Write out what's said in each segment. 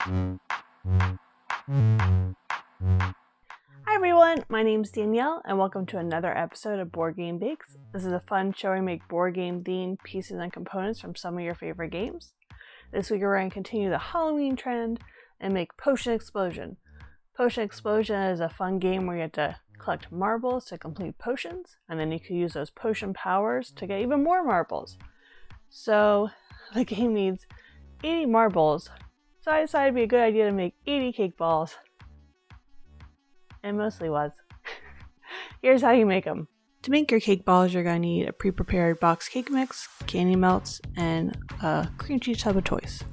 Hi everyone, my name's Danielle and welcome to another episode of Board Game Bakes. This is a fun show where we make board game themed pieces and components from some of your favorite games. This week we're going to continue the Halloween trend and make Potion Explosion. Potion Explosion is a fun game where you have to collect marbles to complete potions, and then you can use those potion powers to get even more marbles. So the game needs 80 marbles, so I decided it'd be a good idea to make 80 cake balls. It mostly was. Here's how you make them. To make your cake balls, you're going to need a pre-prepared box cake mix, candy melts, and a cream cheese tub of toys.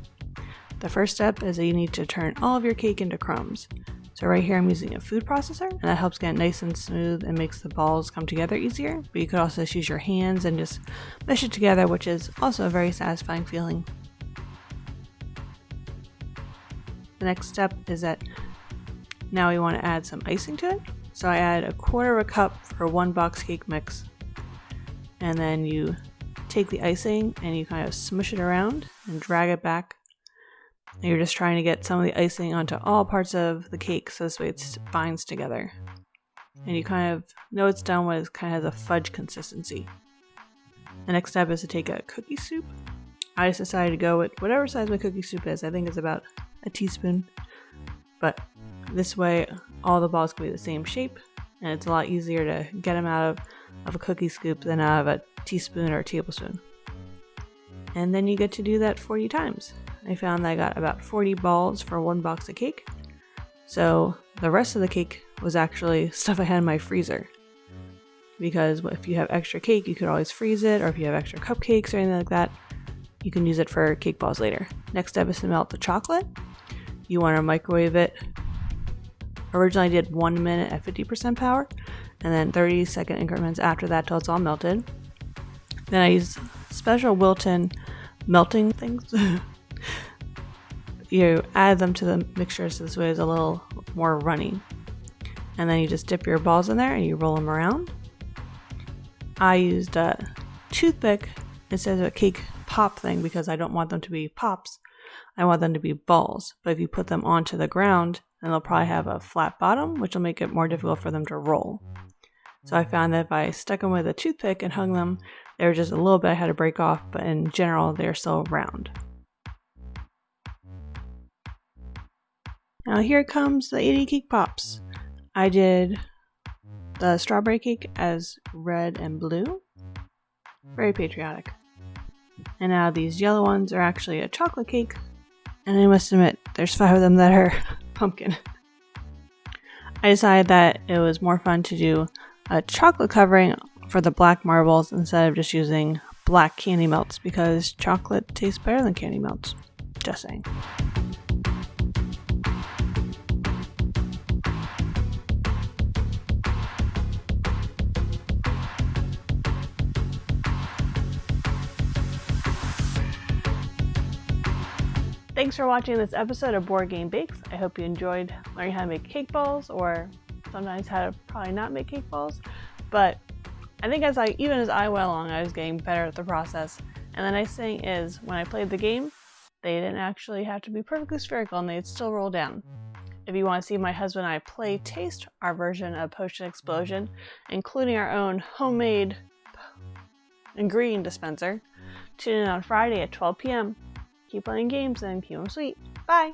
The first step is that you need to turn all of your cake into crumbs. So right here I'm using a food processor, and that helps get it nice and smooth and makes the balls come together easier. But you could also just use your hands and just mesh it together, which is also a very satisfying feeling. The next step is that now we want to add some icing to it. So I add 1/4 cup for one box cake mix. And then you take the icing and you kind of smush it around and drag it back. And you're just trying to get some of the icing onto all parts of the cake so this way it binds together. And you kind of know it's done when it kind of has a fudge consistency. The next step is to take a cookie soup. I just decided to go with whatever size my cookie soup is. I think it's about a teaspoon. But this way, all the balls can be the same shape, and it's a lot easier to get them out of a cookie scoop than out of a teaspoon or a tablespoon. And then you get to do that 40 times. I found that I got about 40 balls for one box of cake. So the rest of the cake was actually stuff I had in my freezer. Because if you have extra cake, you could always freeze it, or if you have extra cupcakes or anything like that, you can use it for cake balls later. Next step is to melt the chocolate. You want to microwave it. Originally I did 1 minute at 50% power, and then 30-second increments after that till it's all melted. Then I use special Wilton melting things. You add them to the mixture so this way it's a little more runny. And then you just dip your balls in there and you roll them around. I used a toothpick instead of a cake pop thing because I don't want them to be pops. I want them to be balls. But if you put them onto the ground, then they'll probably have a flat bottom, which will make it more difficult for them to roll. So I found that if I stuck them with a toothpick and hung them, they were just a little bit I had to break off, but in general, they're still round. Now here comes the 80 cake pops. I did the strawberry cake as red and blue. Very patriotic. And now these yellow ones are actually a chocolate cake. And I must admit, there's 5 of them that are pumpkin. I decided that it was more fun to do a chocolate covering for the black marbles instead of just using black candy melts because chocolate tastes better than candy melts. Just saying. Thanks for watching this episode of Board Game Bakes. I hope you enjoyed learning how to make cake balls, or sometimes how to probably not make cake balls. But I think even as I went along, I was getting better at the process. And the nice thing is, when I played the game, they didn't actually have to be perfectly spherical and they'd still roll down. If you want to see my husband and I play taste our version of Potion Explosion, including our own homemade ingredient dispenser, tune in on Friday at 12 p.m. Keep playing games and keep them sweet. Bye!